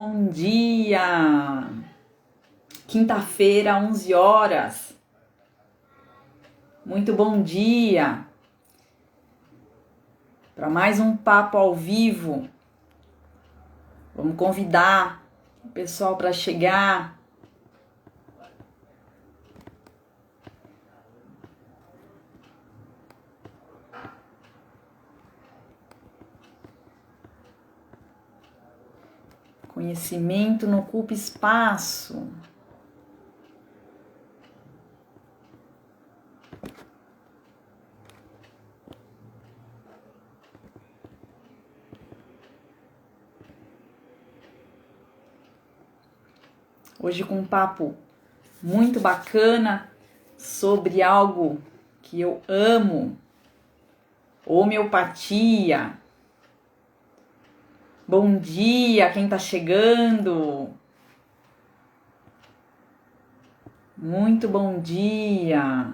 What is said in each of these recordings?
Bom dia! Quinta-feira, 11 horas. Muito bom dia para mais um papo ao vivo. Vamos convidar o pessoal para chegar. Conhecimento não ocupa espaço. Hoje com um papo muito bacana sobre algo que eu amo, homeopatia. Bom dia, quem tá chegando. Muito bom dia.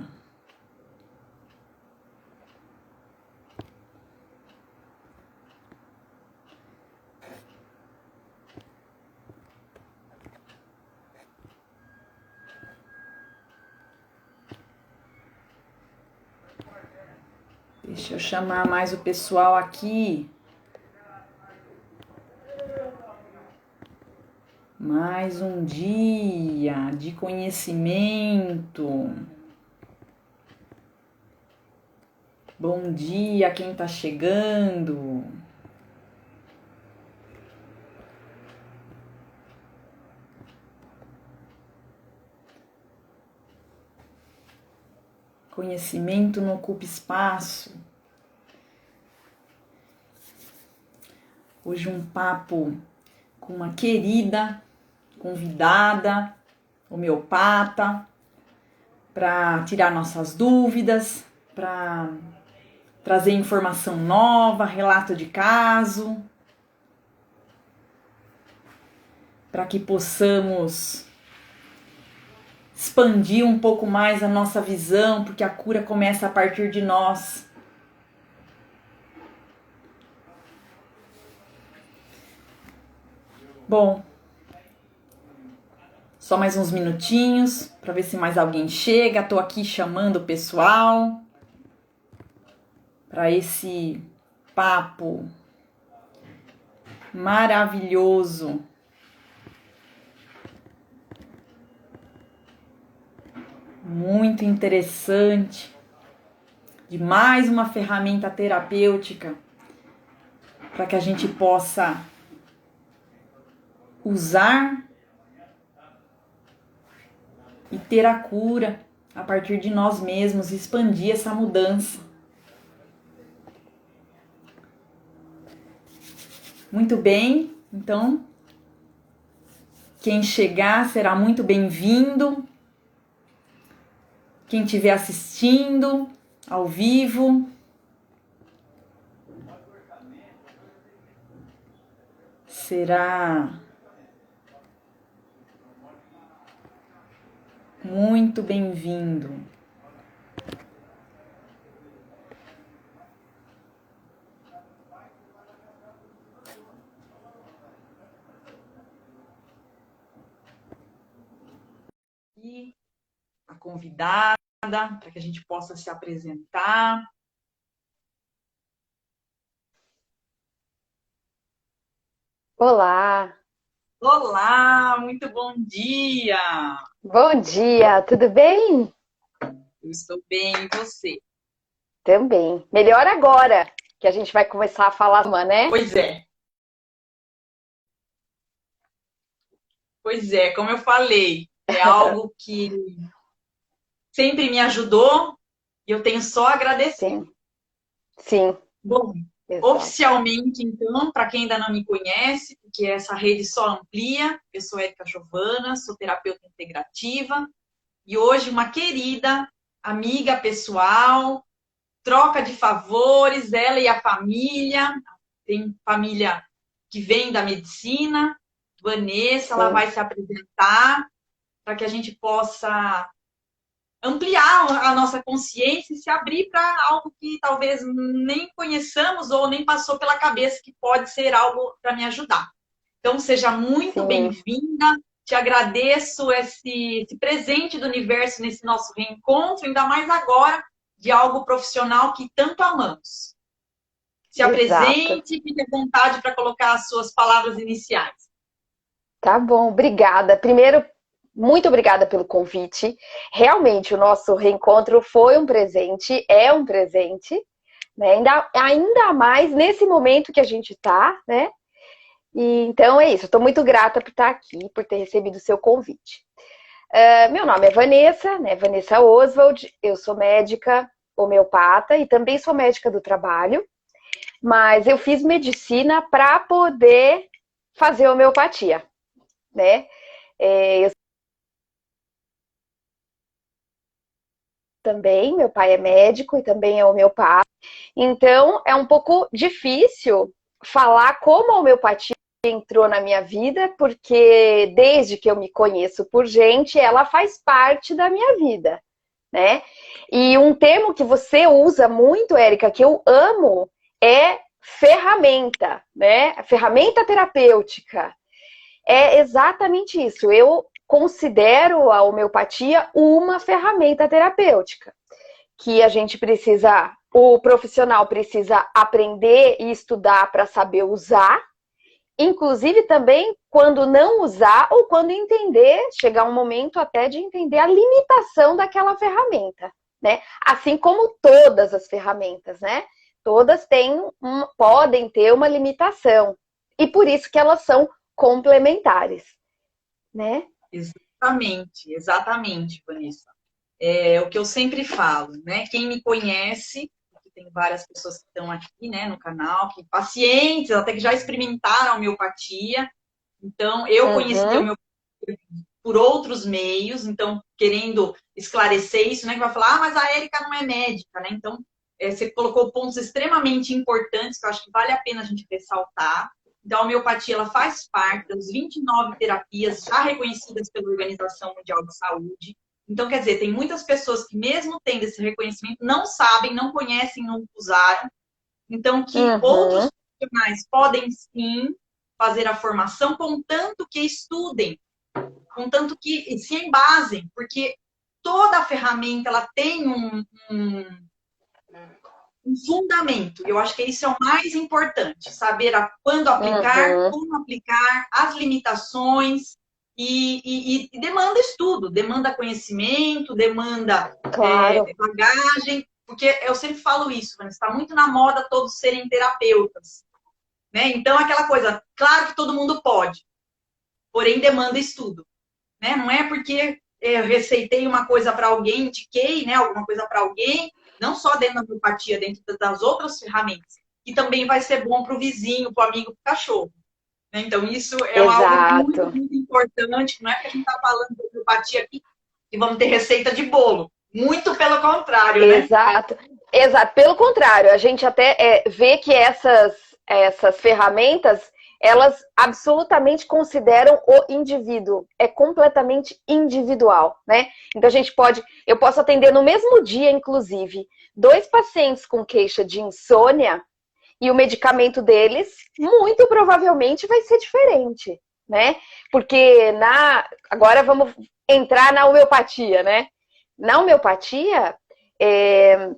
Deixa eu chamar mais o pessoal aqui. Mais um dia de conhecimento. Bom dia, quem tá chegando. Conhecimento não ocupa espaço. Hoje um papo com uma querida convidada, homeopata, para tirar nossas dúvidas, para trazer informação nova, relato de caso, para que possamos expandir um pouco mais a nossa visão, porque a cura começa a partir de nós. Bom, só mais uns minutinhos para ver se mais alguém chega. Tô aqui chamando o pessoal para esse papo maravilhoso. Muito interessante, de mais uma ferramenta terapêutica para que a gente possa usar e ter a cura a partir de nós mesmos, expandir essa mudança. Muito bem, então, quem chegar será muito bem-vindo. Quem estiver assistindo ao vivo, será muito bem-vindo. E a convidada, para que a gente possa se apresentar. Olá, Olá, muito bom dia! bom dia, tudo bem? Eu estou bem, e você? Também. Melhor agora que a gente vai começar a falar, né? Pois é, como eu falei, é algo que sempre me ajudou e eu tenho só a agradecer. Sim, sim, Bom, exato. oficialmente, então, para quem ainda não me conhece, porque essa rede só amplia, eu sou Érica Giovana, sou terapeuta integrativa e hoje uma querida amiga pessoal, troca de favores, ela e a família, tem família que vem da medicina, Vanessa, ela Sim, vai se apresentar para que a gente possa ampliar a nossa consciência e se abrir para algo que talvez nem conheçamos ou nem passou pela cabeça que pode ser algo para me ajudar. Então, seja muito Sim. bem-vinda. Te agradeço esse presente do universo nesse nosso reencontro, ainda mais agora, de algo profissional que tanto amamos. Se Exato. apresente e fique à vontade para colocar as suas palavras iniciais. Tá bom, obrigada. Primeiro, muito obrigada pelo convite. Realmente, o nosso reencontro foi um presente, é um presente, né? Ainda mais nesse momento que a gente está, né? E, então é isso, estou muito grata por estar aqui, por ter recebido o seu convite. Meu nome é Vanessa, né? Vanessa Oswald, eu sou médica homeopata e também sou médica do trabalho, mas eu fiz medicina para poder fazer homeopatia, né? Eu também, meu pai é médico e também é homeopata, então é um pouco difícil falar como a homeopatia entrou na minha vida, porque desde que eu me conheço por gente, ela faz parte da minha vida, né? E um termo que você usa muito, Érica, que eu amo, é ferramenta, né? Ferramenta terapêutica. É exatamente isso. Eu considero a homeopatia uma ferramenta terapêutica, que a gente precisa, o profissional precisa aprender e estudar para saber usar, inclusive também quando não usar ou quando entender, chegar um momento até de entender a limitação daquela ferramenta, né? Assim como todas as ferramentas, né? Todas podem ter uma limitação. E por isso que elas são complementares, né? Exatamente, exatamente, Vanessa. É o que eu sempre falo, né? Quem me conhece, tem várias pessoas que estão aqui, né, no canal, que pacientes, até que já experimentaram a homeopatia. Então, eu conheci a Uhum. homeopatia por outros meios, então, querendo esclarecer isso, né, que vai falar, mas a Érica não é médica, né? Então, você colocou pontos extremamente importantes que eu acho que vale a pena a gente ressaltar. Então, a homeopatia, ela faz parte das 29 terapias já reconhecidas pela Organização Mundial de Saúde. Então, quer dizer, tem muitas pessoas que, mesmo tendo esse reconhecimento, não sabem, não conhecem, não usaram. Então, que outros Uhum. profissionais podem sim fazer a formação, contanto que estudem, contanto que se embasem, porque toda ferramenta ela tem um fundamento. Eu acho que isso é o mais importante, saber quando aplicar, Uhum. como aplicar, as limitações, e demanda estudo, demanda conhecimento, demanda Claro. bagagem, porque eu sempre falo isso, mas está muito na moda todos serem terapeutas, né? Então, aquela coisa, claro que todo mundo pode, porém demanda estudo, né? Não é porque eu receitei uma coisa para alguém, indiquei, né, alguma coisa para alguém, não só dentro da homeopatia, dentro das outras ferramentas, que também vai ser bom para o vizinho, para o amigo, para o cachorro. Né? Então, isso é algo muito, Exato. muito importante. Não é que a gente está falando de homeopatia aqui e vamos ter receita de bolo. Muito pelo contrário, né? Exato, exato. Pelo contrário, a gente até vê que essas ferramentas, elas absolutamente consideram o indivíduo. É completamente individual, né? Então eu posso atender no mesmo dia, inclusive, dois pacientes com queixa de insônia e o medicamento deles, muito provavelmente, vai ser diferente, né? Porque agora vamos entrar na homeopatia, né? Na homeopatia, é,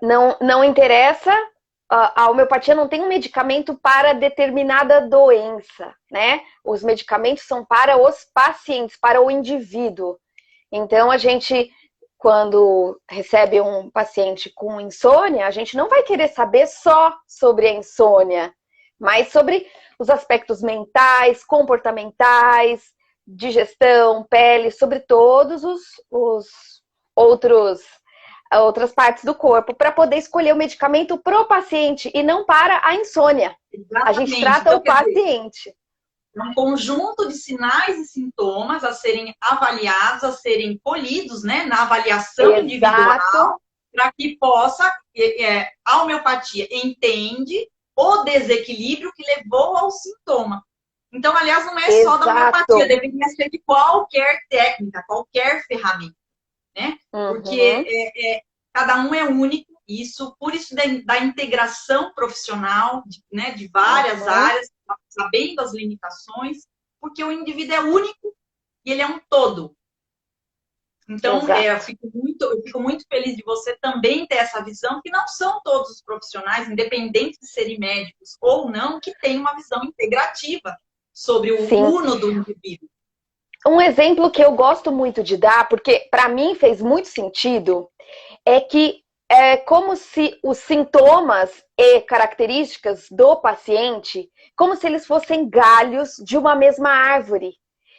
não interessa, a homeopatia não tem um medicamento para determinada doença, né? Os medicamentos são para os pacientes, para o indivíduo. Então, a gente, quando recebe um paciente com insônia, a gente não vai querer saber só sobre a insônia, mas sobre os aspectos mentais, comportamentais, digestão, pele, sobre todos os outras partes do corpo, para poder escolher o medicamento pro paciente e não para a insônia. A gente Exatamente. trata Então, o quer dizer, paciente. é um conjunto de sinais e sintomas a serem avaliados, a serem colhidos, né, na avaliação Exato, individual, para que possa, a homeopatia entende o desequilíbrio que levou ao sintoma. Então, aliás, não é só da homeopatia, exato. deveria ser de qualquer técnica, qualquer ferramenta, né? Porque Uhum. cada um é único, por isso da integração profissional, né, de várias Uhum. áreas, sabendo as limitações, porque o indivíduo é único e ele é um todo. Então, eu fico muito feliz de você também ter essa visão, que não são todos os profissionais, independente de serem médicos ou não, que têm uma visão integrativa sobre o uno do indivíduo. Um exemplo que eu gosto muito de dar, porque para mim fez muito sentido, é que é como se os sintomas e características do paciente, como se eles fossem galhos de uma mesma árvore,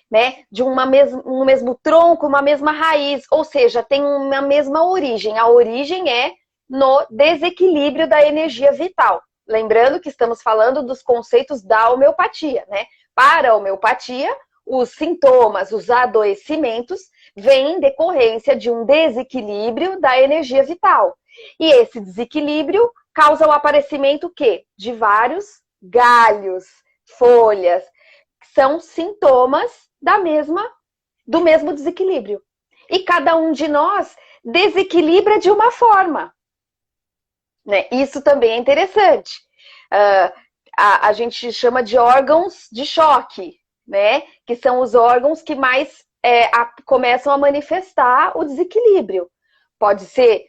né? De um mesmo tronco, uma mesma raiz, ou seja, tem uma mesma origem. A origem é no desequilíbrio da energia vital. Lembrando que estamos falando dos conceitos da homeopatia, né? Para a homeopatia, os sintomas, os adoecimentos, vêm em decorrência de um desequilíbrio da energia vital. E esse desequilíbrio causa o aparecimento o quê? De vários galhos, folhas, que são sintomas do mesmo desequilíbrio. E cada um de nós desequilibra de uma forma. Né? Isso também é interessante. A gente chama de órgãos de choque, né? Que são os órgãos que mais começam a manifestar o desequilíbrio. Pode ser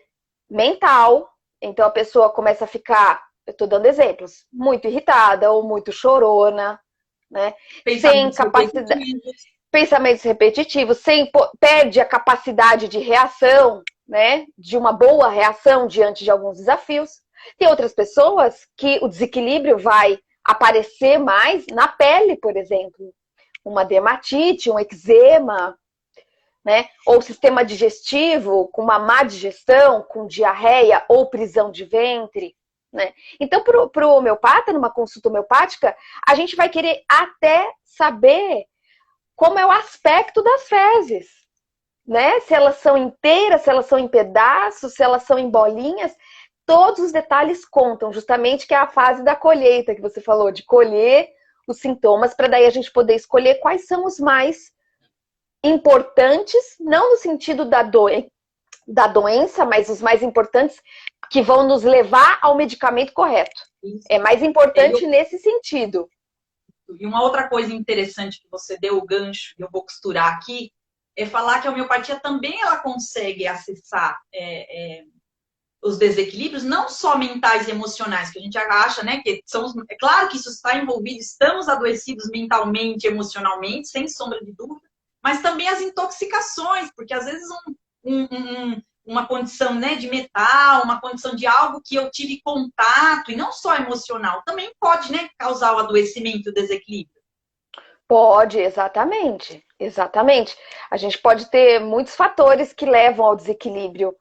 mental, então a pessoa começa a ficar, eu estou dando exemplos, muito irritada ou muito chorona, né? Sem capacidade, pensamentos repetitivos, perde a capacidade de reação, né? De uma boa reação diante de alguns desafios. Tem outras pessoas que o desequilíbrio vai aparecer mais na pele, por exemplo, uma dermatite, um eczema, né? Ou sistema digestivo com uma má digestão, com diarreia ou prisão de ventre. Né? Então, para o homeopata, numa consulta homeopática, a gente vai querer até saber como é o aspecto das fezes, né? Se elas são inteiras, se elas são em pedaços, se elas são em bolinhas. Todos os detalhes contam, justamente que é a fase da colheita que você falou, de colher os sintomas, para daí a gente poder escolher quais são os mais importantes, não no sentido da doença, mas os mais importantes que vão nos levar ao medicamento correto. Isso. É mais importante nesse sentido. E uma outra coisa interessante que você deu o gancho, e eu vou costurar aqui, é falar que a homeopatia também ela consegue acessar os desequilíbrios, não só mentais e emocionais, que a gente acha, né, que é claro que isso está envolvido, estamos adoecidos mentalmente, emocionalmente, sem sombra de dúvida, mas também as intoxicações, porque às vezes uma condição, né, de metal, uma condição de algo que eu tive contato, e não só emocional, também pode, né, causar o adoecimento e o desequilíbrio. Pode, exatamente. Exatamente. A gente pode ter muitos fatores que levam ao desequilíbrio.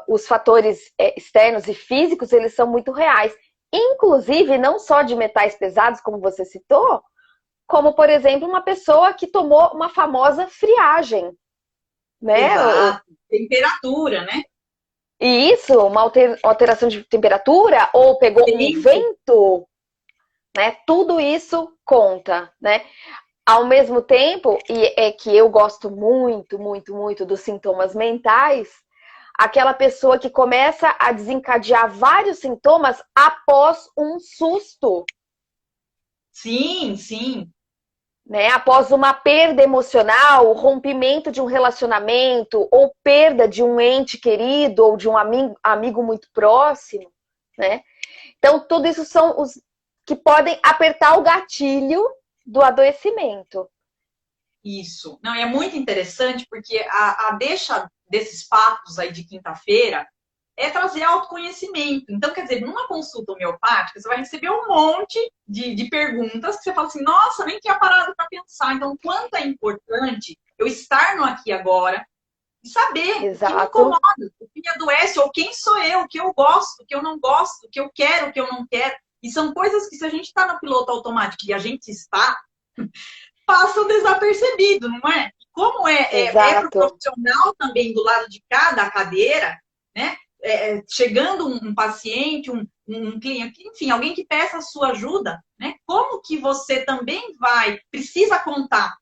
Os fatores externos e físicos, eles são muito reais. Inclusive, não só de metais pesados, como você citou, como, por exemplo, uma pessoa que tomou uma famosa friagem. Né? Exato. Temperatura, né? E isso, uma alteração de temperatura, ou pegou um vento, né? Tudo isso conta, né? Ao mesmo tempo, e é que eu gosto muito, muito, muito dos sintomas mentais, aquela pessoa que começa a desencadear vários sintomas após um susto. Sim, sim. Né? Após uma perda emocional, o rompimento de um relacionamento, ou perda de um ente querido, ou de um amigo muito próximo. Né? Então, tudo isso são os que podem apertar o gatilho do adoecimento. Isso. Não, é muito interessante, porque a deixa desses papos aí de quinta-feira é trazer autoconhecimento. Então, quer dizer, numa consulta homeopática, você vai receber um monte de perguntas que você fala assim, nossa, nem tinha parado para pensar. Então, quanto é importante eu estar no aqui e agora e saber Exato. o que me incomoda, o que me adoece, ou quem sou eu, o que eu gosto, o que eu não gosto, o que eu quero, o que eu não quero. E são coisas que, se a gente está no piloto automático e a gente está, passa desapercebido, não é? Como é para o profissional também do lado de cada cadeira, né? Chegando um paciente, um cliente, enfim, alguém que peça a sua ajuda, né? Como que você também precisa contar,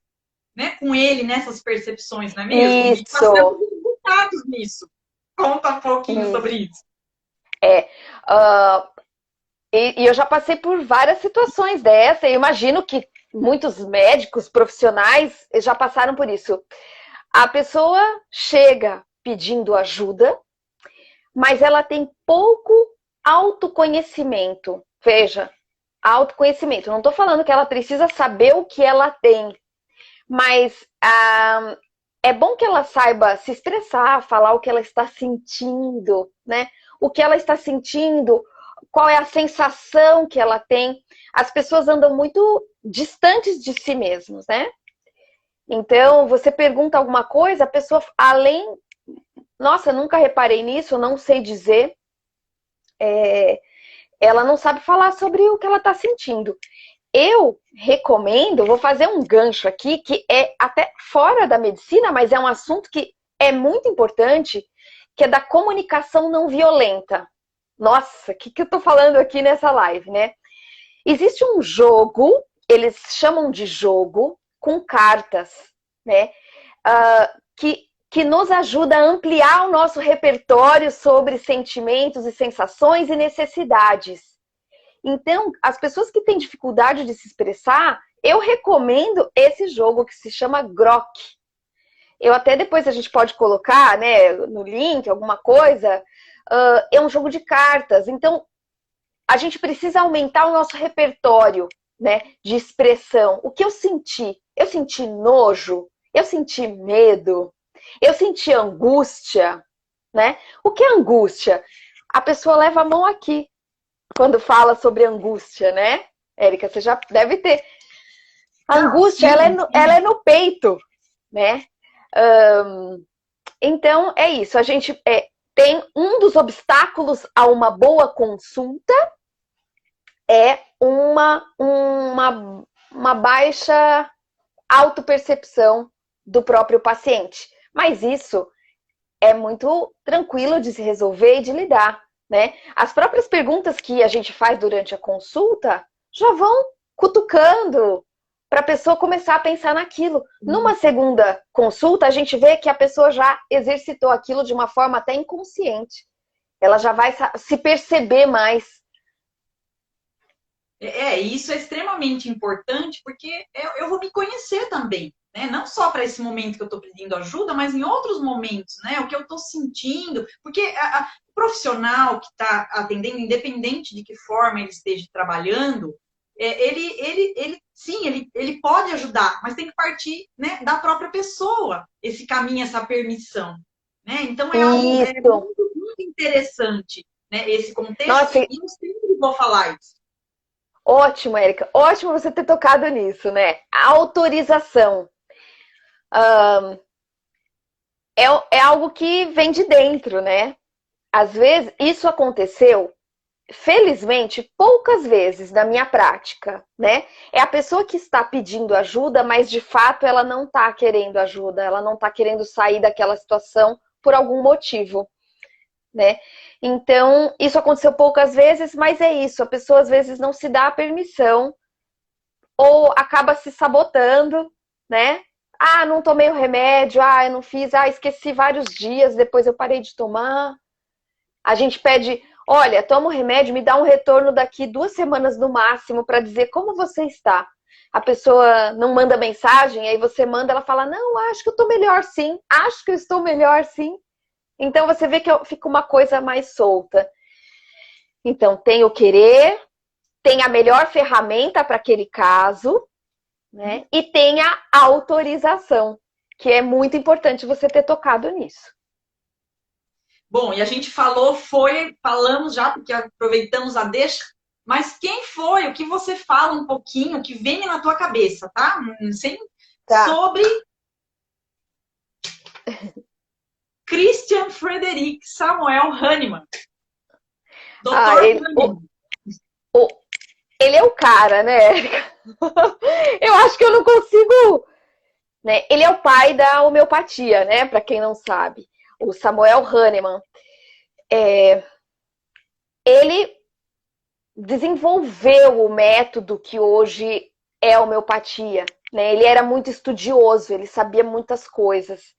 né, com ele nessas percepções, não é mesmo? Isso. E passamos resultados nisso. Conta um pouquinho sobre isso. E eu já passei por várias situações dessa, e imagino que muitos médicos profissionais já passaram por isso. A pessoa chega pedindo ajuda, mas ela tem pouco autoconhecimento. Veja, autoconhecimento. Não estou falando que ela precisa saber o que ela tem, mas é bom que ela saiba se expressar, falar o que ela está sentindo, né? O que ela está sentindo, qual é a sensação que ela tem. As pessoas andam muito distantes de si mesmos, né? Então, você pergunta alguma coisa, a pessoa, além... Nossa, nunca reparei nisso, não sei dizer. Ela não sabe falar sobre o que ela está sentindo. Eu recomendo, vou fazer um gancho aqui, que é até fora da medicina, mas é um assunto que é muito importante, que é da comunicação não violenta. Nossa, o que eu tô falando aqui nessa live, né? Existe um jogo, eles chamam de jogo, com cartas, né? Que nos ajuda a ampliar o nosso repertório sobre sentimentos e sensações e necessidades. Então, as pessoas que têm dificuldade de se expressar, eu recomendo esse jogo que se chama Grok. Eu até depois a gente pode colocar, né, no link, alguma coisa. É um jogo de cartas. Então, a gente precisa aumentar o nosso repertório, né, de expressão. O que eu senti? Eu senti nojo? Eu senti medo? Eu senti angústia? Né? O que é angústia? A pessoa leva a mão aqui quando fala sobre angústia, né? Érica, você já deve ter. A angústia, ela é no peito, né? Então, é isso. A gente tem um dos obstáculos a uma boa consulta é uma baixa autopercepção do próprio paciente. Mas isso é muito tranquilo de se resolver e de lidar, né? As próprias perguntas que a gente faz durante a consulta já vão cutucando para a pessoa começar a pensar naquilo. Numa segunda consulta, a gente vê que a pessoa já exercitou aquilo de uma forma até inconsciente. Ela já vai se perceber mais. Isso é extremamente importante, porque eu vou me conhecer também, né? Não só para esse momento que eu estou pedindo ajuda, mas em outros momentos, né? O que eu estou sentindo, porque o profissional que está atendendo, independente de que forma ele esteja trabalhando, ele pode ajudar, mas tem que partir, né, da própria pessoa, esse caminho, essa permissão, né? Então é algo muito, muito interessante, né? Esse contexto. Nossa, e eu sempre vou falar isso. Ótimo, Érica. Ótimo você ter tocado nisso, né? A autorização. É algo que vem de dentro, né? Às vezes, isso aconteceu, felizmente, poucas vezes na minha prática, né? É a pessoa que está pedindo ajuda, mas de fato ela não está querendo ajuda, ela não está querendo sair daquela situação por algum motivo, né? Então, isso aconteceu poucas vezes, mas é isso, a pessoa às vezes não se dá a permissão ou acaba se sabotando, né? Ah, não tomei o remédio, eu não fiz, esqueci vários dias, depois eu parei de tomar. A gente pede, olha, toma o remédio, me dá um retorno daqui 2 semanas no máximo para dizer como você está. A pessoa não manda mensagem, aí você manda, ela fala, não, acho que eu tô melhor sim, acho que eu estou melhor sim. Então, você vê que fica uma coisa mais solta. Então, tem o querer, tem a melhor ferramenta para aquele caso, né? E tem a autorização, que é muito importante você ter tocado nisso. Bom, e a gente falamos já, porque aproveitamos a deixa, mas quem foi? O que você fala um pouquinho, o que vem na tua cabeça, tá? Sobre Christian Frederick Samuel Hahnemann. Dr. Hahnemann. Ele é o cara, né, Érica? Eu acho que eu não consigo... Né? Ele é o pai da homeopatia, né? Para quem não sabe. O Samuel Hahnemann. Ele desenvolveu o método que hoje é a homeopatia, né? Ele era muito estudioso, ele sabia muitas coisas.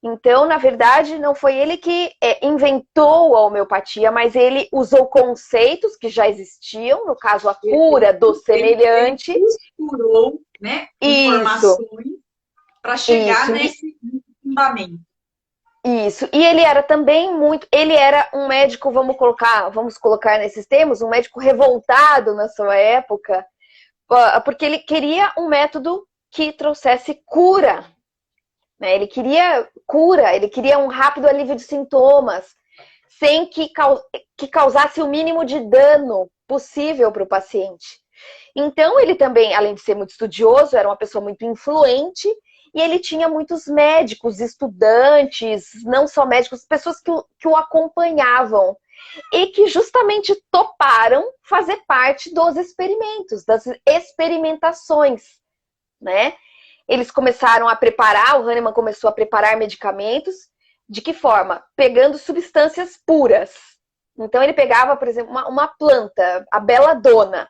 Então, na verdade, não foi ele que inventou a homeopatia, mas ele usou conceitos que já existiam, no caso, a cura do semelhante. Ele costurou, né, Isso, informações para chegar isso, nesse fundamento. isso. E ele era também muito. Ele era um médico, vamos colocar nesses termos, um médico revoltado na sua época, porque ele queria um método que trouxesse cura. Né? Ele queria cura, ele queria um rápido alívio de sintomas, sem que causasse o mínimo de dano possível para o paciente. Então, ele também, além de ser muito estudioso, era uma pessoa muito influente, e ele tinha muitos médicos, estudantes, não só médicos, pessoas que o acompanhavam e que justamente toparam fazer parte dos experimentos, das experimentações, né? Eles começaram a preparar, o Hahnemann começou a preparar medicamentos. De que forma? Pegando substâncias puras. Então ele pegava, por exemplo, uma planta, a beladona.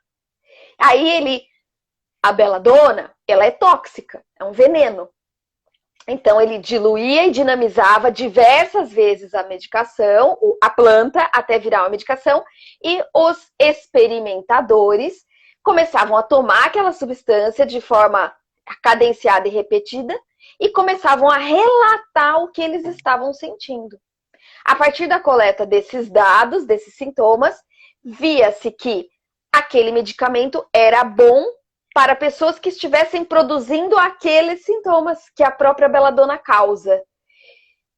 Aí a beladona, ela é tóxica, é um veneno. Então ele diluía e dinamizava diversas vezes a medicação, a planta, até virar uma medicação, e os experimentadores começavam a tomar aquela substância de forma cadenciada e repetida, e começavam a relatar o que eles estavam sentindo. A partir da coleta desses dados, desses sintomas, via-se que aquele medicamento era bom para pessoas que estivessem produzindo aqueles sintomas que a própria beladona causa.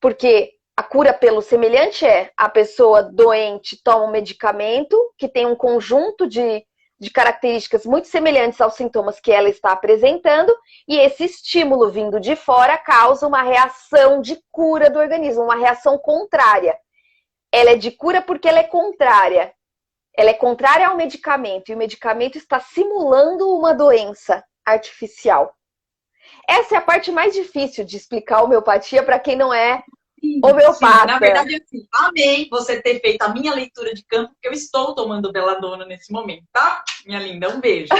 Porque a cura pelo semelhante é a pessoa doente toma um medicamento que tem um conjunto de características muito semelhantes aos sintomas que ela está apresentando, e esse estímulo vindo de fora causa uma reação de cura do organismo, uma reação contrária. Ela é de cura porque ela é contrária. Ela é contrária ao medicamento, e o medicamento está simulando uma doença artificial. Essa é a parte mais difícil de explicar a homeopatia para quem não é homeopata. Sim, na verdade, assim, amei você ter feito a minha leitura de campo, porque eu estou tomando beladona nesse momento, tá? Minha linda, um beijo.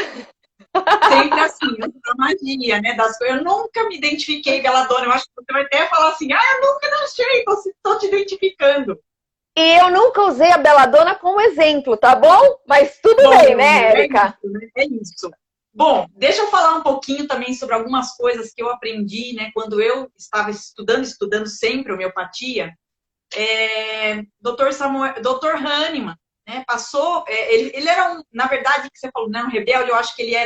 Sempre assim, a magia, né? Das coisas. Eu nunca me identifiquei beladona. Eu acho que você vai até falar assim, eu nunca não achei, estou te identificando. E eu nunca usei a beladona como exemplo, tá bom? Mas tudo bem, né, Érica? É isso. Bom, deixa eu falar um pouquinho também sobre algumas coisas que eu aprendi, né, quando eu estava estudando sempre homeopatia. Dr. Hahnemann, né, passou, ele era na verdade, que você falou, né, um rebelde, eu acho que ele é,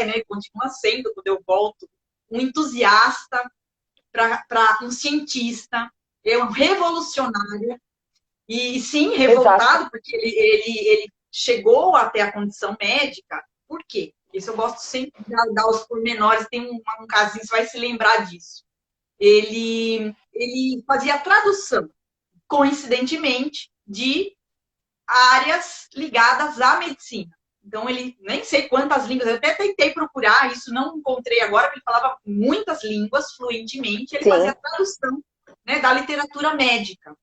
né, continua sendo, quando eu volto, um entusiasta, para um cientista, um revolucionário, e sim, revoltado, exato, porque ele chegou até a condição médica. Por quê? Isso eu gosto sempre de dar os pormenores. Tem um casinho, você vai se lembrar disso. Ele fazia tradução, coincidentemente, de áreas ligadas à medicina. Então, ele nem sei quantas línguas, eu até tentei procurar, isso não encontrei agora, porque ele falava muitas línguas fluentemente, ele fazia tradução, né, da literatura médica.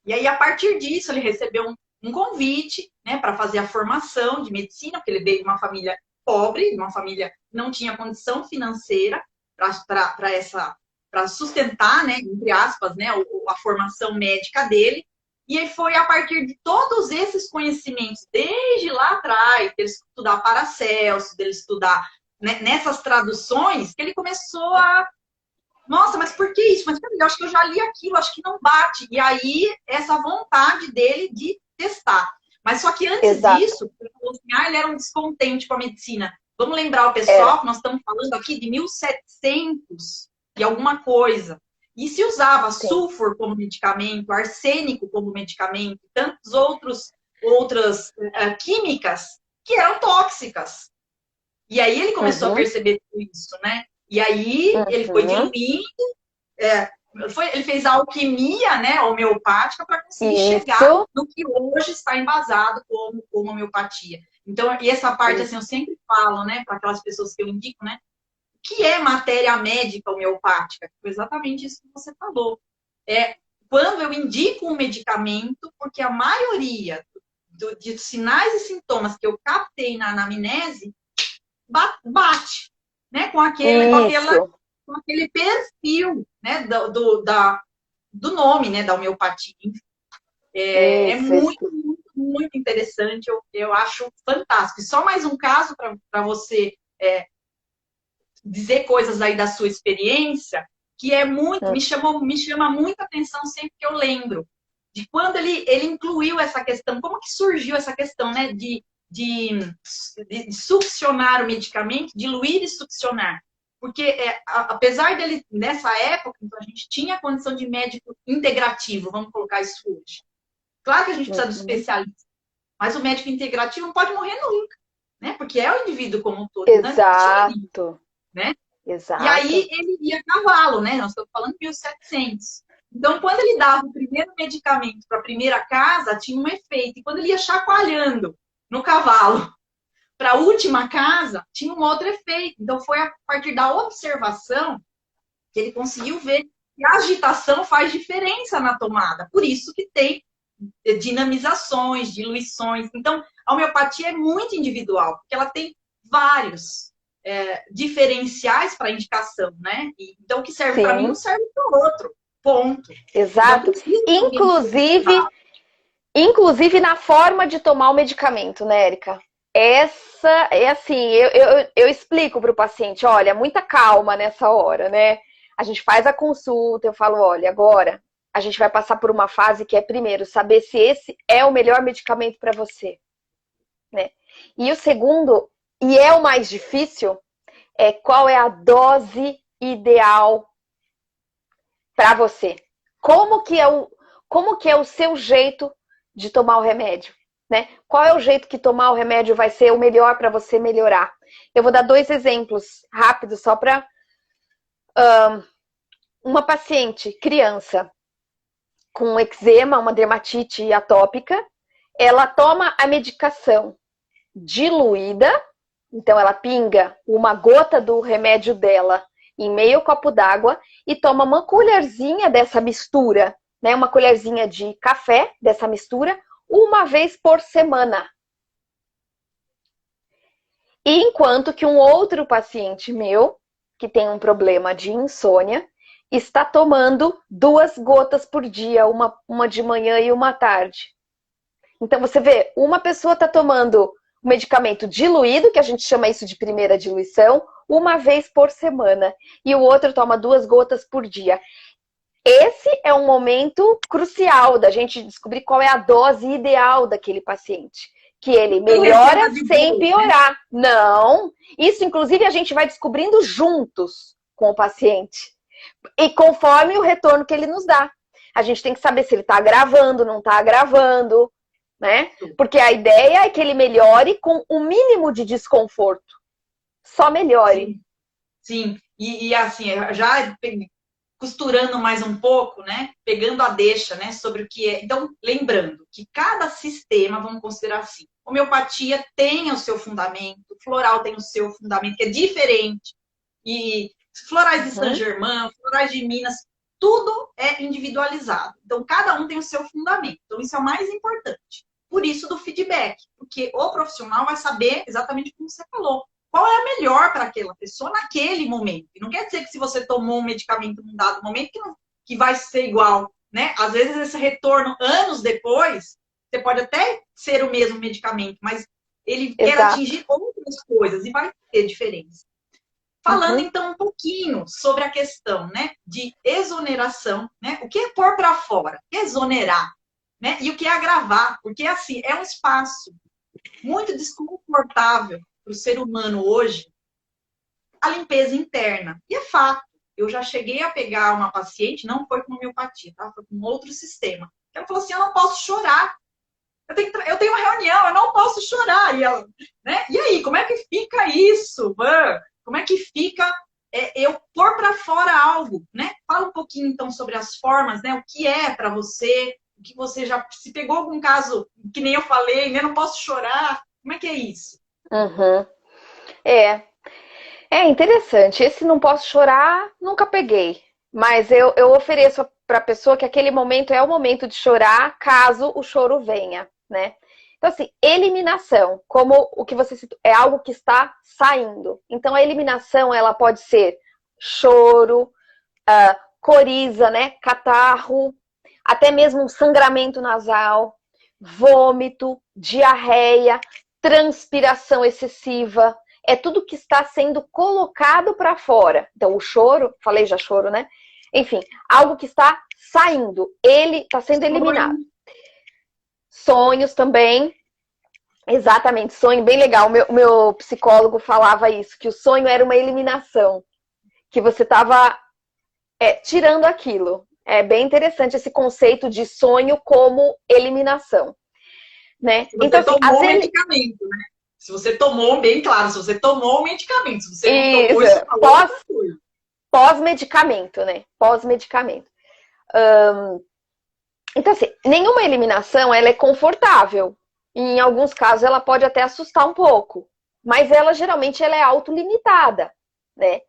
E aí, a partir disso, ele recebeu um convite, né, para fazer a formação de medicina, porque ele veio de uma família pobre, de uma família que não tinha condição financeira para sustentar, né, entre aspas, né, a formação médica dele. E aí foi a partir de todos esses conhecimentos, desde lá atrás, dele estudar Paracelso, dele estudar, né, nessas traduções, que ele começou a... Nossa, mas por que isso? Mas eu acho que eu já li aquilo, acho que não bate. E aí, essa vontade dele de testar. Mas só que antes disso, ele falou assim, ele era um descontente com a medicina. Vamos lembrar o pessoal que nós estamos falando aqui de 1700 e alguma coisa. E se usava sulfur como medicamento, arsênico como medicamento, tantas outras químicas que eram tóxicas. E aí ele começou a perceber tudo isso, né? E aí ele foi diluindo, ele fez a alquimia, né, homeopática, para conseguir chegar no que hoje está embasado como homeopatia. Então, e essa parte, assim, eu sempre falo, né, para aquelas pessoas que eu indico, né, que é matéria médica homeopática? Foi exatamente isso que você falou. Quando eu indico um medicamento, porque a maioria de sinais e sintomas que eu captei na anamnese bate, né, com aquela com aquele perfil, né, do nome, né, da homeopatia. É muito, muito, muito interessante, eu acho fantástico. E só mais um caso para você dizer coisas aí da sua experiência, que é muito, me chama muita atenção sempre que eu lembro de quando ele incluiu essa questão, como que surgiu essa questão, né, de succionar o medicamento, diluir e succionar. Porque, apesar dele, nessa época, então, a gente tinha a condição de médico integrativo, vamos colocar isso hoje. Claro que a gente precisa do especialista, mas o médico integrativo não pode morrer nunca, né? Porque é o indivíduo como um todo. Exato. Né? Exato. E aí ele ia a cavalo, né? Nós estamos falando de 1700. Então, quando ele dava o primeiro medicamento para a primeira casa, tinha um efeito. E quando ele ia chacoalhando no cavalo para a última casa, tinha um outro efeito. Então, foi a partir da observação que ele conseguiu ver que a agitação faz diferença na tomada. Por isso que tem dinamizações, diluições. Então, a homeopatia é muito individual, porque ela tem vários diferenciais para indicação, né? Então, o que serve para mim não serve para o outro. Ponto. Exato. Inclusive na forma de tomar o medicamento, né, Érica? Essa é assim, eu explico para o paciente, olha, muita calma nessa hora, né? A gente faz a consulta, eu falo, olha, agora a gente vai passar por uma fase que é, primeiro, saber se esse é o melhor medicamento para você, né? E o segundo, e é o mais difícil, é qual é a dose ideal para você. Como que é o seu jeito de tomar o remédio, né? Qual é o jeito que tomar o remédio vai ser o melhor para você melhorar? Eu vou dar 2 exemplos rápidos só para uma paciente, criança, com eczema, uma dermatite atópica, ela toma a medicação diluída, então ela pinga uma gota do remédio dela em meio copo d'água e toma uma colherzinha dessa mistura, né, uma colherzinha de café dessa mistura, uma vez por semana. E enquanto que um outro paciente meu, que tem um problema de insônia, está tomando 2 gotas por dia, uma de manhã e uma à tarde. Então você vê, uma pessoa está tomando o medicamento diluído, que a gente chama isso de primeira diluição, uma vez por semana, e o outro toma 2 gotas por dia. Esse é um momento crucial da gente descobrir qual é a dose ideal daquele paciente. Que ele melhora sem piorar. Não. Isso, inclusive, a gente vai descobrindo juntos com o paciente. E conforme o retorno que ele nos dá. A gente tem que saber se ele está agravando, não está agravando, né? Porque a ideia é que ele melhore com o mínimo de desconforto. Só melhore. Sim. E assim, já costurando mais um pouco, né? Pegando a deixa, né? Sobre o que é. Então, lembrando que cada sistema, vamos considerar assim, homeopatia tem o seu fundamento, floral tem o seu fundamento, que é diferente. E florais de Saint-Germain, florais de Minas, tudo é individualizado. Então, cada um tem o seu fundamento. Então, isso é o mais importante. Por isso, do feedback. Porque o profissional vai saber exatamente como você falou. Qual é a melhor para aquela pessoa naquele momento. E não quer dizer que se você tomou um medicamento num dado momento, que vai ser igual, né? Às vezes, esse retorno, anos depois, você pode até ser o mesmo medicamento, mas ele quer atingir outras coisas e vai ter diferença. Falando, então, um pouquinho sobre a questão, né, de exoneração, né? O que é pôr para fora? O que é exonerar? Né? E o que é agravar? Porque, assim, é um espaço muito desconfortável para o ser humano hoje, a limpeza interna. E é fato. Eu já cheguei a pegar uma paciente, não foi com homeopatia, tá? Foi com outro sistema. Ela falou assim, eu não posso chorar. Eu tenho uma reunião, eu não posso chorar. E ela, né? E aí, como é que fica isso, mano? Como é que fica eu pôr para fora algo, né? Fala um pouquinho, então, sobre as formas, né? O que é para você, o que você já... Se pegou algum caso, que nem eu falei, né? Não posso chorar. Como é que é isso? É interessante. Esse não posso chorar, nunca peguei. Mas eu ofereço para a pessoa que aquele momento é o momento de chorar, caso o choro venha, né? Então, assim, eliminação, como o que você citou, é algo que está saindo. Então, a eliminação, ela pode ser choro, coriza, né? Catarro, até mesmo um sangramento nasal, vômito, diarreia, transpiração excessiva. É tudo que está sendo colocado para fora. Então, o choro, falei já choro, né? Enfim, algo que está saindo, ele está sendo eliminado. Sonhos também. Exatamente, sonho bem legal. Meu psicólogo falava isso, que o sonho era uma eliminação, que você estava tirando aquilo. É bem interessante esse conceito de sonho como eliminação, né? Se você tomou o medicamento, né? Se você tomou, bem claro, se você tomou o medicamento, se você não tomou, isso pós-medicamento, né? Pós-medicamento. Então, assim, nenhuma eliminação ela é confortável. Em alguns casos, ela pode até assustar um pouco, mas ela geralmente ela é autolimitada, né?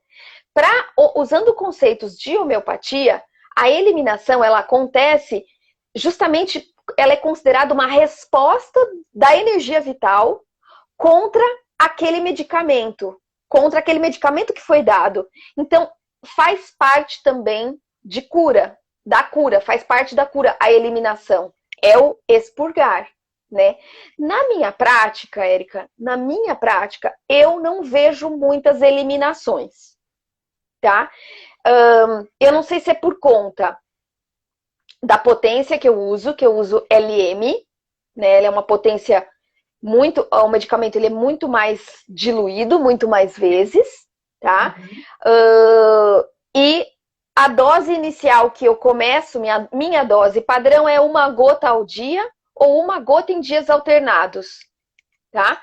Usando conceitos de homeopatia, a eliminação ela acontece justamente, ela é considerada uma resposta da energia vital contra aquele medicamento que foi dado. Então, faz parte também de cura, da cura, faz parte da cura a eliminação, é o expurgar, né? Na minha prática, Érica, eu não vejo muitas eliminações, tá? Eu não sei se é por conta da potência que eu uso LM, né? Ele é uma potência o medicamento ele é muito mais diluído, muito mais vezes, tá? E a dose inicial que eu começo, minha dose padrão é 1 gota ao dia ou 1 gota em dias alternados, tá?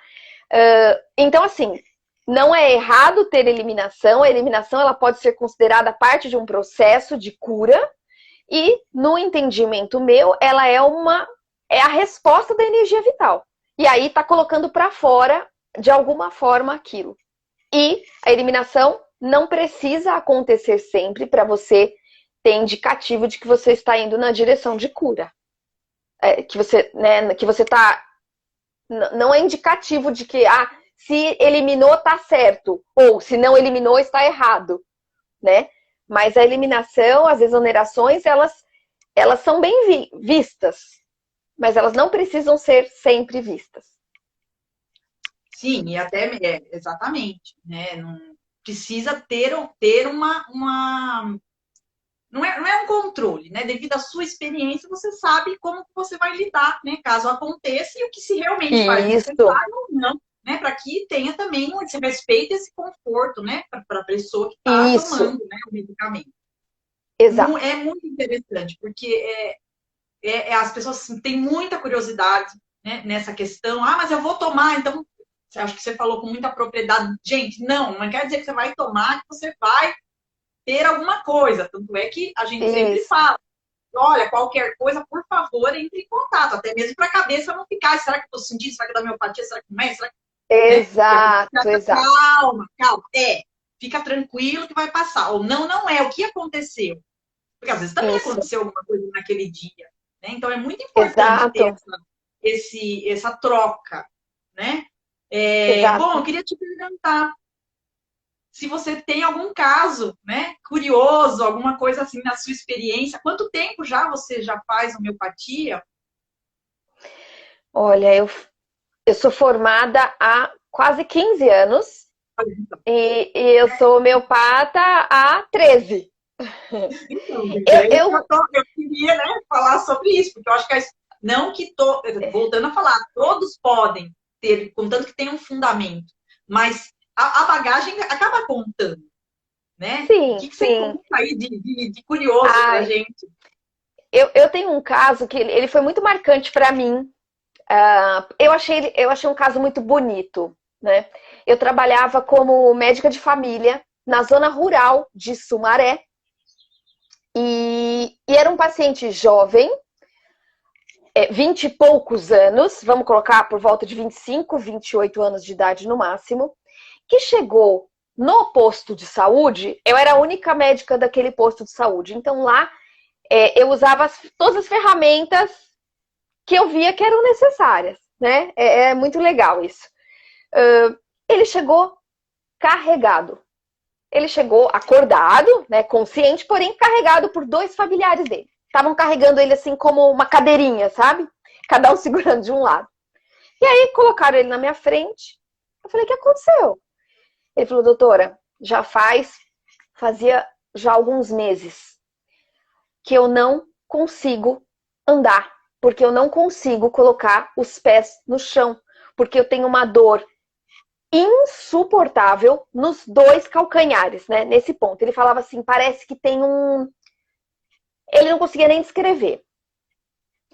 Então, assim, não é errado ter eliminação. A eliminação ela pode ser considerada parte de um processo de cura e, no entendimento meu, ela é a resposta da energia vital. E aí tá colocando para fora, de alguma forma, aquilo. E a eliminação não precisa acontecer sempre para você ter indicativo de que você está indo na direção de cura. Que você tá... Não é indicativo de que, se eliminou, tá certo. Ou, se não eliminou, está errado. Né? Mas a eliminação, as exonerações, elas são bem vistas. Mas elas não precisam ser sempre vistas. Sim, e até exatamente, né? Não precisa ter uma não é um controle, né? Devido à sua experiência, você sabe como você vai lidar, né? Caso aconteça e o que se realmente faz necessário ou não, né? Para que tenha também esse respeito, esse conforto, né? Para a pessoa que está tomando, né, o medicamento. Exato. É muito interessante, porque as pessoas assim, têm muita curiosidade, né, nessa questão. Mas eu vou tomar, então, acho que você falou com muita propriedade. Gente, não quer dizer que você vai tomar, que você vai ter alguma coisa. Tanto é que a gente sempre fala, olha, qualquer coisa, por favor, entre em contato, até mesmo para a cabeça não ficar, será que eu estou sentindo, será que é da homeopatia, será que não é? Será que... Exato, exato. Calma, fica tranquilo que vai passar. Ou não é, o que aconteceu? Porque às vezes também aconteceu alguma coisa naquele dia. Né? Então é muito importante ter essa troca, né? Bom, eu queria te perguntar se você tem algum caso, né, curioso, alguma coisa assim na sua experiência. Quanto tempo já você já faz homeopatia? Olha, eu sou formada há quase 15 anos e eu sou homeopata há 13. Então, eu queria, né, falar sobre isso, porque eu acho que voltando a falar, todos podem ter, contanto que tenha um fundamento, mas a bagagem acaba contando, né? Sim, o que você conta aí de curioso pra gente? Eu tenho um caso que ele foi muito marcante para mim. Eu achei um caso muito bonito, né? Eu trabalhava como médica de família na zona rural de Sumaré e era um paciente jovem, 20 e poucos anos, vamos colocar por volta de 25, 28 anos de idade no máximo, que chegou no posto de saúde. Eu era a única médica daquele posto de saúde, então lá eu usava todas as ferramentas que eu via que eram necessárias, né? É muito legal isso. Ele chegou carregado. ele chegou acordado, né, consciente, porém carregado por 2 familiares dele. Estavam carregando ele assim como uma cadeirinha, sabe? Cada um segurando de um lado. E aí colocaram ele na minha frente. Eu falei, o que aconteceu? Ele falou, doutora, fazia já alguns meses que eu não consigo andar, porque eu não consigo colocar os pés no chão, porque eu tenho uma dor insuportável nos 2 calcanhares, né? Nesse ponto. Ele falava assim, parece que tem um... Ele não conseguia nem descrever.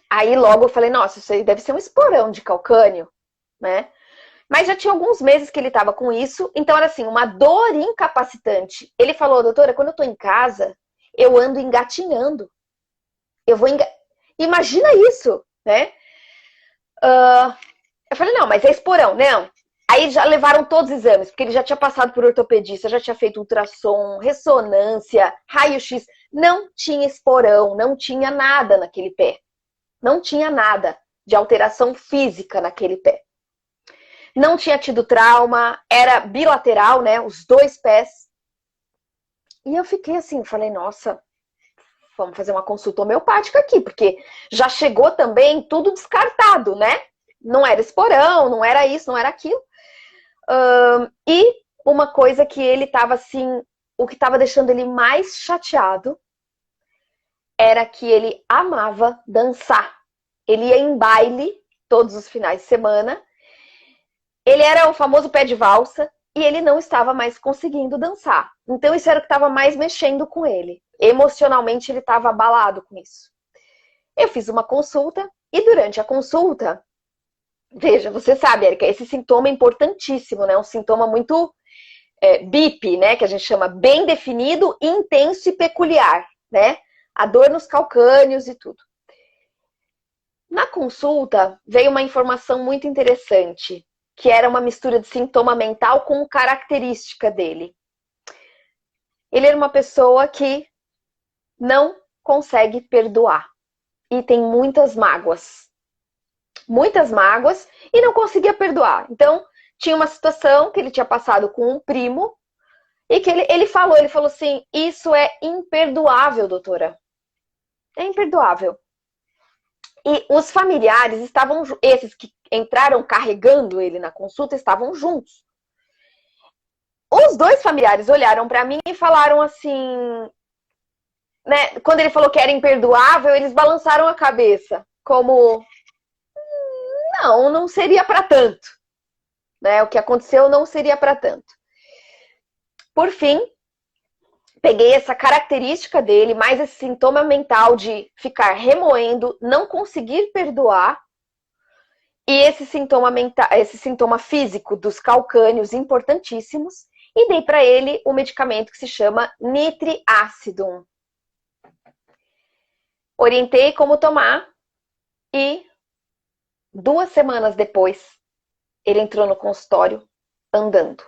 Aí logo eu falei, nossa, isso aí deve ser um esporão de calcânio, né? Mas já tinha alguns meses que ele estava com isso, então era assim, uma dor incapacitante. Ele falou, doutora, quando eu tô em casa, eu ando engatinhando. Imagina isso, né? Eu falei, não, mas é esporão, não. Aí já levaram todos os exames, porque ele já tinha passado por ortopedista, já tinha feito ultrassom, ressonância, raio-x. Não tinha esporão, não tinha nada naquele pé. Não tinha nada de alteração física naquele pé. Não tinha tido trauma, era bilateral, né? Os 2 pés. E eu fiquei assim, falei, nossa, vamos fazer uma consulta homeopática aqui, porque já chegou também tudo descartado, né? Não era esporão, não era isso, não era aquilo. E uma coisa que ele estava assim, o que estava deixando ele mais chateado era que ele amava dançar. Ele ia em baile todos os finais de semana. Ele era o famoso pé de valsa e ele não estava mais conseguindo dançar. Então isso era o que estava mais mexendo com ele. Emocionalmente ele estava abalado com isso. Eu fiz uma consulta e durante a consulta, veja, você sabe, Érica, esse sintoma é importantíssimo, né? Um sintoma muito BIP, né? Que a gente chama bem definido, intenso e peculiar, né? A dor nos calcânios e tudo. Na consulta veio uma informação muito interessante, que era uma mistura de sintoma mental com característica dele. Ele era uma pessoa que não consegue perdoar e tem muitas mágoas. Muitas mágoas e não conseguia perdoar. Então, tinha uma situação que ele tinha passado com um primo e que ele falou assim, isso é imperdoável, doutora. É imperdoável. E os familiares estavam, esses que entraram carregando ele na consulta, estavam juntos. Os 2 familiares olharam para mim e falaram assim, né? Quando ele falou que era imperdoável, eles balançaram a cabeça, como não seria para tanto, né? O que aconteceu não seria para tanto. Por fim, peguei essa característica dele, mais esse sintoma mental de ficar remoendo, não conseguir perdoar, e esse sintoma mental, esse sintoma físico dos calcânios importantíssimos, e dei para ele o medicamento que se chama nitriácido. Orientei como tomar e 2 semanas depois ele entrou no consultório andando.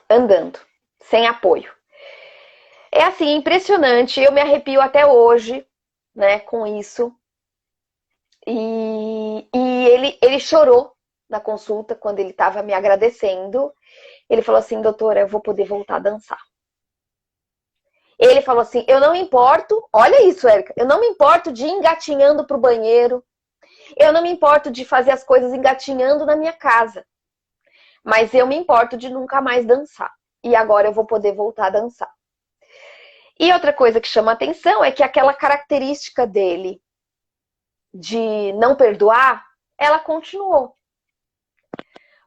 Andando, sem apoio. É assim, impressionante, eu me arrepio até hoje, né, com isso. E ele chorou na consulta, quando ele estava me agradecendo. Ele falou assim, doutora, eu vou poder voltar a dançar. Ele falou assim, eu não me importo, olha isso, Érica, eu não me importo de ir engatinhando pro banheiro, eu não me importo de fazer as coisas engatinhando na minha casa, mas eu me importo de nunca mais dançar. E agora eu vou poder voltar a dançar. E outra coisa que chama atenção é que aquela característica dele de não perdoar, ela continuou.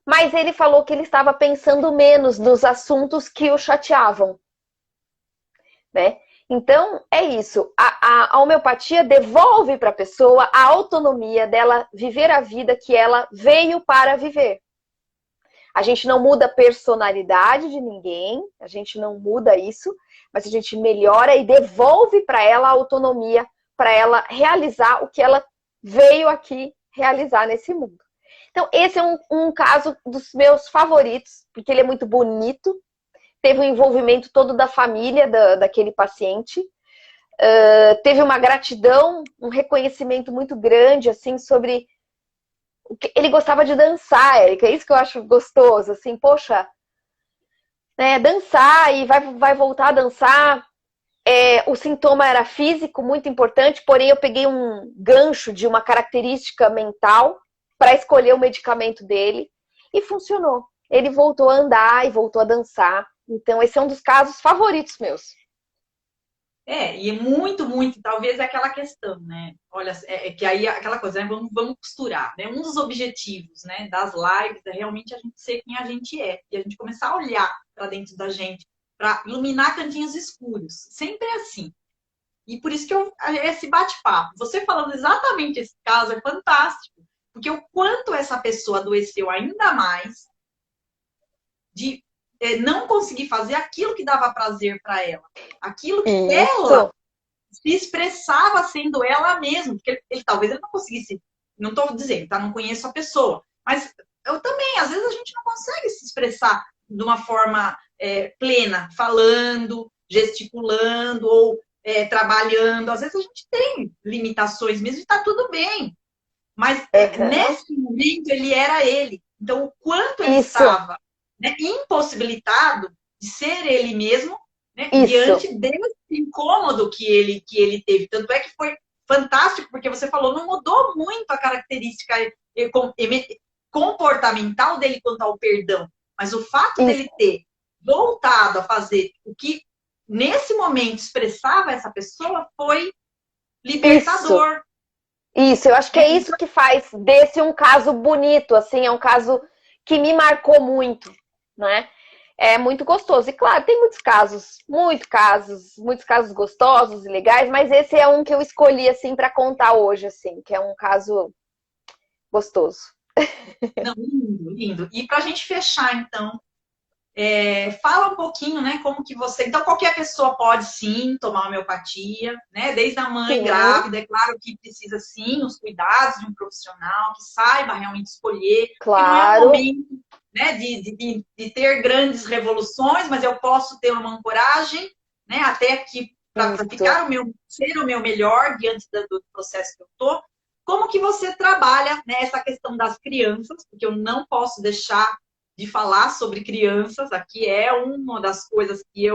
Mas ele falou que ele estava pensando menos nos assuntos que o chateavam, né? Então, é isso. A homeopatia devolve para a pessoa a autonomia dela viver a vida que ela veio para viver. A gente não muda a personalidade de ninguém, a gente não muda isso, mas a gente melhora e devolve para ela a autonomia, para ela realizar o que ela veio aqui realizar nesse mundo. Então, esse é um caso dos meus favoritos, porque ele é muito bonito, teve um envolvimento todo da família daquele paciente, teve uma gratidão, um reconhecimento muito grande, assim, sobre... Ele gostava de dançar, Érica, é isso que eu acho gostoso, assim, poxa, né, dançar e vai voltar a dançar. O sintoma era físico, muito importante, porém eu peguei um gancho de uma característica mental para escolher o medicamento dele e funcionou. Ele voltou a andar e voltou a dançar. Então, esse é um dos casos favoritos meus. E é muito, muito, talvez é aquela questão, né? Olha, que aí é aquela coisa, né? Vamos costurar, né? Um dos objetivos, né, das lives é realmente a gente ser quem a gente é e a gente começar a olhar para dentro da gente, para iluminar cantinhos escuros. Sempre é assim. E por isso que esse bate-papo, você falando exatamente esse caso é fantástico, porque o quanto essa pessoa adoeceu ainda mais de não conseguir fazer aquilo que dava prazer para ela, aquilo que ela se expressava sendo ela mesma, porque talvez ele não conseguisse, não estou dizendo, tá? Não conheço a pessoa, mas eu também, às vezes a gente não consegue se expressar de uma forma plena, falando, gesticulando ou trabalhando, às vezes a gente tem limitações mesmo e está tudo bem, mas nesse momento ele era ele, então o quanto ele estava, né, impossibilitado de ser ele mesmo, né, diante desse incômodo que ele teve. Tanto é que foi fantástico, porque você falou, não mudou muito a característica comportamental dele quanto ao perdão, mas o fato dele ter voltado a fazer o que nesse momento expressava essa pessoa foi libertador. Isso, eu acho que é isso que faz desse um caso bonito, assim, é um caso que me marcou muito, né? É muito gostoso. E claro, tem muitos casos gostosos e legais, mas esse é um que eu escolhi, assim, para contar hoje, assim, que é um caso gostoso. Não, lindo, lindo. E para a gente fechar, então, fala um pouquinho, né, como que você... Então, qualquer pessoa pode, sim, tomar homeopatia, né? Desde a mãe grávida, é claro que precisa, sim, os cuidados de um profissional que saiba realmente escolher. Claro. Não é um momento, né, de ter grandes revoluções, mas eu posso ter uma ancoragem, né, até aqui para ficar ser o meu melhor diante do processo que eu estou. Como que você trabalha, né, essa questão das crianças, porque eu não posso deixar de falar sobre crianças, aqui é uma das coisas que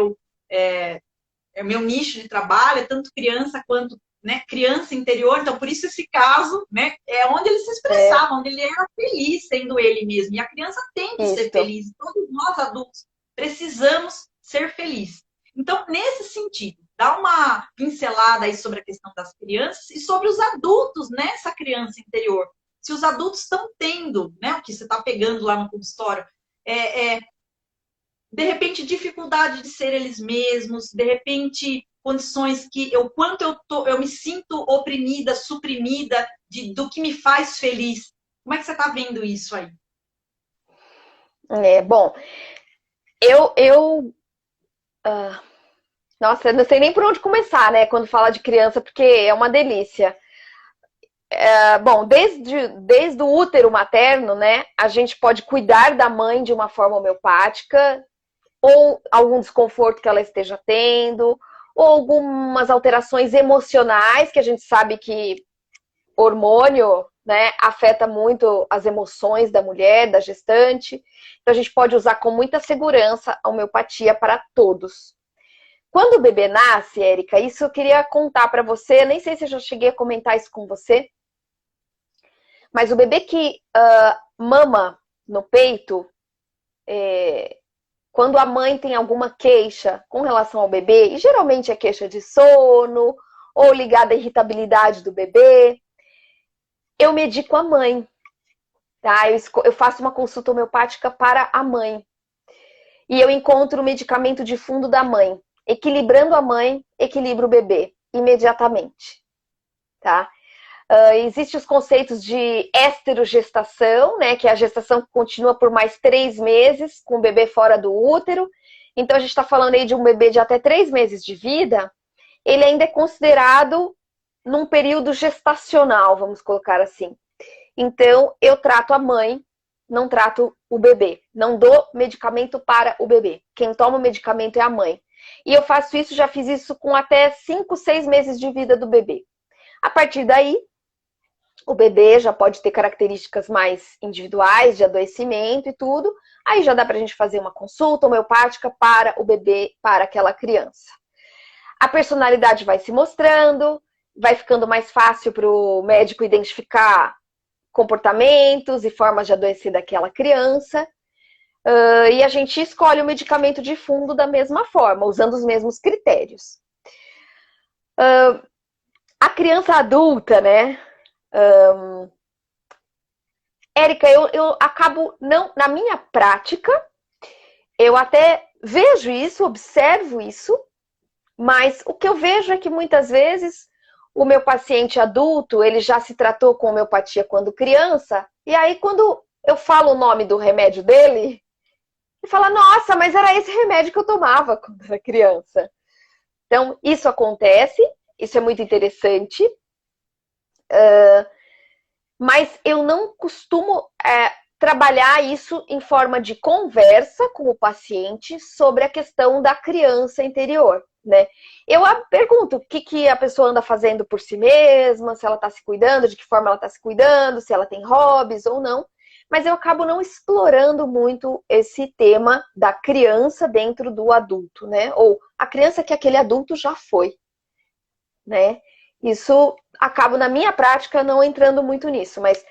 é meu nicho de trabalho, é tanto criança quanto, né, criança interior, então por isso esse caso, né, é onde ele se expressava, onde ele era feliz sendo ele mesmo, e a criança tem que ser feliz, todos nós adultos precisamos ser felizes. Então, nesse sentido, dá uma pincelada aí sobre a questão das crianças e sobre os adultos nessa criança interior. Se os adultos estão tendo, né, o que você está pegando lá no consultório, de repente, dificuldade de ser eles mesmos, de repente, condições que quanto eu me sinto oprimida, suprimida do que me faz feliz. Como é que você está vendo isso aí? Bom, nossa, eu não sei nem por onde começar, né, quando fala de criança, porque é uma delícia. Bom, desde o útero materno, né, a gente pode cuidar da mãe de uma forma homeopática, ou algum desconforto que ela esteja tendo, ou algumas alterações emocionais, que a gente sabe que hormônio, né, afeta muito as emoções da mulher, da gestante. Então a gente pode usar com muita segurança a homeopatia para todos. Quando o bebê nasce, Érica, isso eu queria contar para você, nem sei se eu já cheguei a comentar isso com você, mas o bebê que mama no peito, quando a mãe tem alguma queixa com relação ao bebê, e geralmente é queixa de sono, ou ligada à irritabilidade do bebê, eu medico a mãe. Tá? Eu faço uma consulta homeopática para a mãe. E eu encontro o medicamento de fundo da mãe. Equilibrando a mãe, equilibra o bebê, imediatamente. Tá? Existem os conceitos de esterogestação, né, que é a gestação que continua por mais 3 meses, com o bebê fora do útero. Então, a gente está falando aí de um bebê de até 3 meses de vida, ele ainda é considerado num período gestacional, vamos colocar assim. Então, eu trato a mãe, não trato o bebê. Não dou medicamento para o bebê. Quem toma o medicamento é a mãe. E eu faço isso, já fiz isso com até 5, 6 meses de vida do bebê. A partir daí, O bebê já pode ter características mais individuais de adoecimento e tudo. Aí já dá para a gente fazer uma consulta homeopática para o bebê, para aquela criança. A personalidade vai se mostrando, vai ficando mais fácil para o médico identificar comportamentos e formas de adoecer daquela criança. E a gente escolhe o medicamento de fundo da mesma forma, usando os mesmos critérios. A criança adulta, né? Érica, eu acabo, não, na minha prática, eu até vejo isso, observo isso, mas o que eu vejo é que muitas vezes o meu paciente adulto, ele já se tratou com homeopatia quando criança, e aí quando eu falo o nome do remédio dele, ele fala, nossa, mas era esse remédio que eu tomava quando era criança. Então, isso acontece, isso é muito interessante, mas eu não costumo trabalhar isso em forma de conversa com o paciente sobre a questão da criança interior, né? Eu pergunto o que a pessoa anda fazendo por si mesma, se ela está se cuidando, de que forma ela está se cuidando, se ela tem hobbies ou não, mas eu acabo não explorando muito esse tema da criança dentro do adulto, né? Ou a criança que aquele adulto já foi, né? Isso acabo, na minha prática, não entrando muito nisso, mas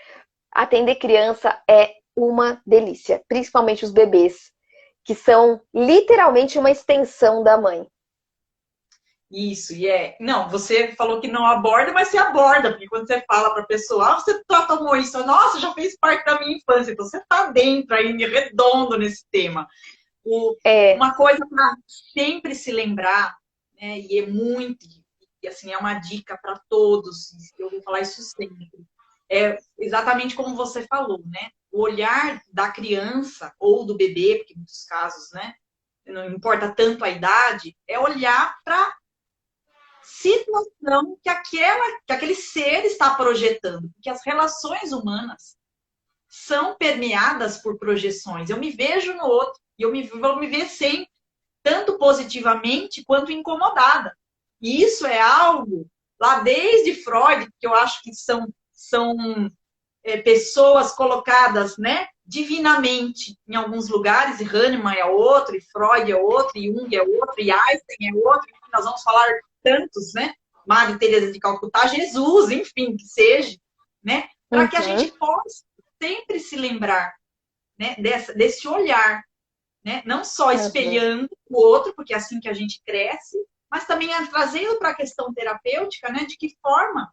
atender criança é uma delícia, principalmente os bebês, que são literalmente uma extensão da mãe. Isso, e Não, você falou que não aborda, mas você aborda, porque quando você fala para a pessoa, você tomou isso, nossa, já fez parte da minha infância, então você está dentro aí, redondo nesse tema. Uma coisa para sempre se lembrar, né, e é muito, e assim, é uma dica para todos, eu vou falar isso sempre, é exatamente como você falou, né? O olhar da criança ou do bebê, porque em muitos casos, né, não importa tanto a idade, é olhar para situação que aquele ser está projetando, porque as relações humanas são permeadas por projeções. Eu me vejo no outro e vou me ver sempre, tanto positivamente quanto incomodada. E isso é algo lá desde Freud, que eu acho que são pessoas colocadas, né, divinamente em alguns lugares, e Hahnemann é outro, e Freud é outro, e Jung é outro, e Einstein é outro, e nós vamos falar tantos, né? Madre Teresa de Calcutá, Jesus, enfim, que seja, né? Para que a gente possa sempre se lembrar, né, desse olhar, né? Não só espelhando o outro, porque é assim que a gente cresce, mas também trazendo para a questão terapêutica, né, de que forma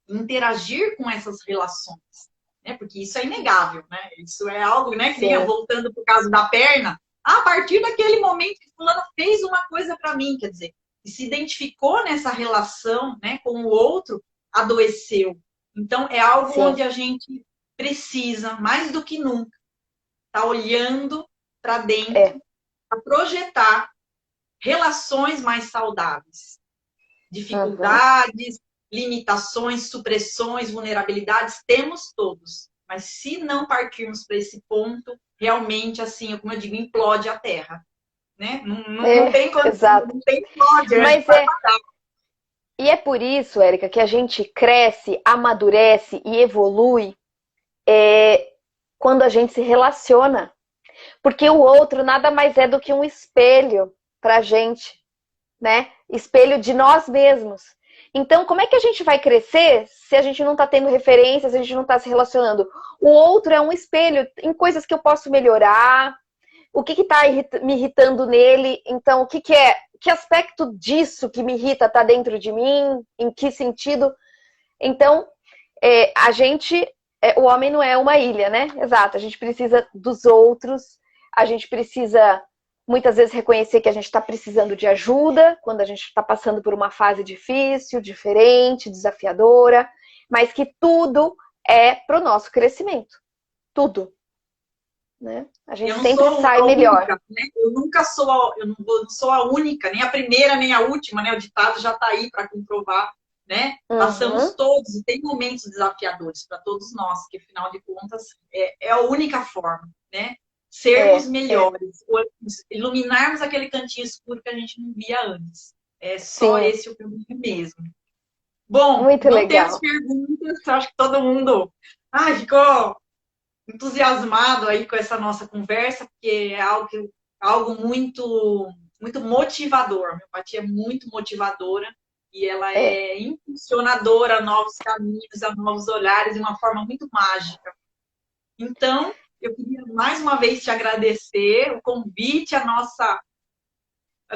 interagir com essas relações, né? Porque isso é inegável, né? Isso é algo, né, que vinha voltando para o caso da perna. A partir daquele momento que fulano fez uma coisa para mim, quer dizer, e se identificou nessa relação, né, com o outro, adoeceu. Então, é algo onde a gente precisa, mais do que nunca, estar olhando para dentro, para projetar relações mais saudáveis. Dificuldades, limitações, supressões, vulnerabilidades, temos todos. Mas se não partirmos para esse ponto, realmente, assim, como eu digo, implode a Terra. Né? Não tem condição, não tem pódio. Mas e é por isso, Érica, que a gente cresce, amadurece e evolui quando a gente se relaciona. Porque o outro nada mais é do que um espelho pra gente, né? Espelho de nós mesmos. Então, como é que a gente vai crescer se a gente não está tendo referências, se a gente não está se relacionando? O outro é um espelho em coisas que eu posso melhorar, o que está me irritando nele, então que aspecto disso que me irrita está dentro de mim, em que sentido? Então, o homem não é uma ilha, né? Exato, a gente precisa dos outros, a gente precisa muitas vezes reconhecer que a gente está precisando de ajuda, quando a gente está passando por uma fase difícil, diferente, desafiadora, mas que tudo é para o nosso crescimento. Tudo. Né? A gente sempre sai melhor. Única, né? Eu não sou a única, nem a primeira, nem a última, né? O ditado já está aí para comprovar, né? Passamos todos, e tem momentos desafiadores para todos nós, que afinal de contas é a única forma, né? Sermos melhores, iluminarmos aquele cantinho escuro que a gente não via antes. É só esse o caminho mesmo. Bom, Muito não temos legal. perguntas, acho que todo mundo ficou entusiasmado aí com essa nossa conversa, porque é algo muito, muito motivador. A homeopatia é muito motivadora e ela É. é impulsionadora a novos caminhos, a novos olhares, de uma forma muito mágica. Então, eu queria mais uma vez te agradecer o convite, a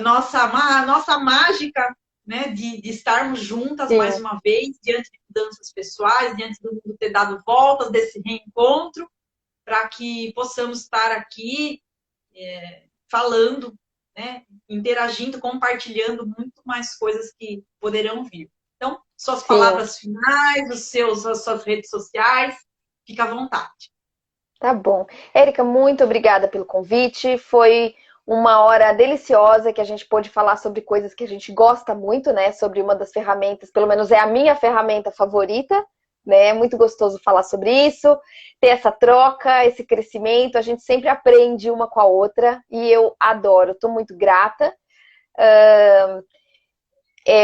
nossa mágica, né, de estarmos juntas mais Sim. uma vez, diante de mudanças pessoais, diante do mundo ter dado voltas desse reencontro, para que possamos estar aqui falando, né, interagindo, compartilhando muito mais coisas que poderão vir. Então, suas Sim. palavras finais, as suas redes sociais, fica à vontade. Tá bom. Érica, muito obrigada pelo convite. Foi uma hora deliciosa que a gente pôde falar sobre coisas que a gente gosta muito, né? Sobre uma das ferramentas, pelo menos é a minha ferramenta favorita, né? É muito gostoso falar sobre isso, ter essa troca, esse crescimento. A gente sempre aprende uma com a outra e eu adoro, estou muito grata.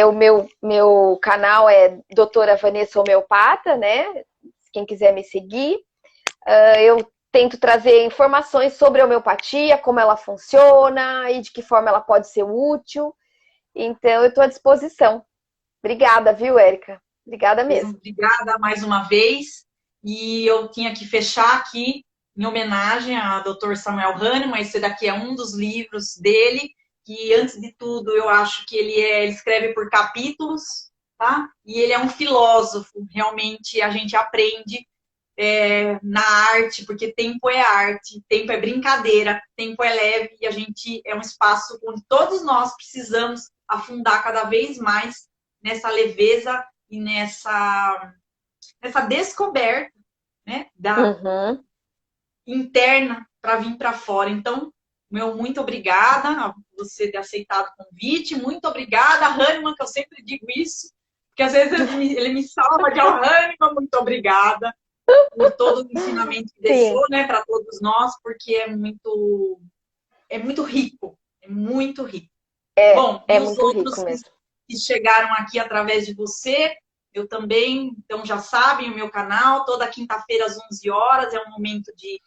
O meu canal é Doutora Vanessa Homeopata, né? Quem quiser me seguir. Eu tento trazer informações sobre a homeopatia, como ela funciona e de que forma ela pode ser útil. Então, eu estou à disposição. Obrigada, viu, Érica? Obrigada mesmo. Obrigada mais uma vez. E eu tinha que fechar aqui em homenagem a Dr. Samuel Hahnemann. Esse daqui é um dos livros dele, que antes de tudo eu acho que ele escreve por capítulos, tá? E ele é um filósofo. Realmente a gente aprende na arte, porque tempo é arte, tempo é brincadeira, tempo é leve e a gente é um espaço onde todos nós precisamos afundar cada vez mais nessa leveza e nessa descoberta, né, da Uhum. interna para vir para fora. Então, meu muito obrigada a você ter aceitado o convite, muito obrigada, Hahnemann, que eu sempre digo isso, porque às vezes ele me salva de Hahnemann, muito obrigada por todo o ensinamento que Sim, deixou, né, para todos nós, porque é muito rico, é muito rico. Bom, e é os muito rico outros que, mesmo. que chegaram aqui através de você, eu também, então já sabem, o meu canal, toda quinta-feira às 11 horas, é um momento de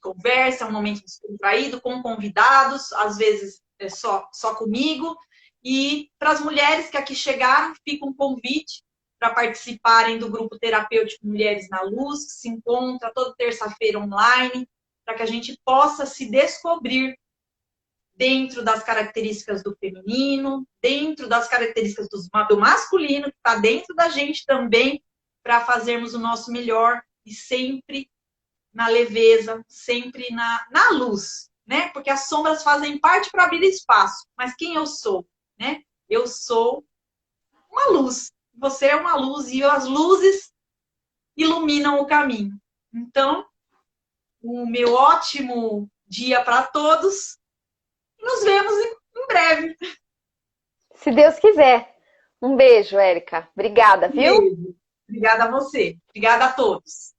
conversa, é um momento descontraído, com convidados, às vezes é só comigo. E para as mulheres que aqui chegaram, fica um convite para participarem do grupo terapêutico Mulheres na Luz, que se encontra toda terça-feira online, para que a gente possa se descobrir dentro das características do feminino, dentro das características do masculino, que está dentro da gente também, para fazermos o nosso melhor e sempre na leveza, sempre na luz, né? Porque as sombras fazem parte para abrir espaço. Mas quem eu sou, né? Eu sou uma luz. Você é uma luz e as luzes iluminam o caminho. Então, o meu ótimo dia para todos. Nos vemos em breve. Se Deus quiser. Um beijo, Érica. Obrigada, Um viu? beijo. Obrigada a você. Obrigada a todos.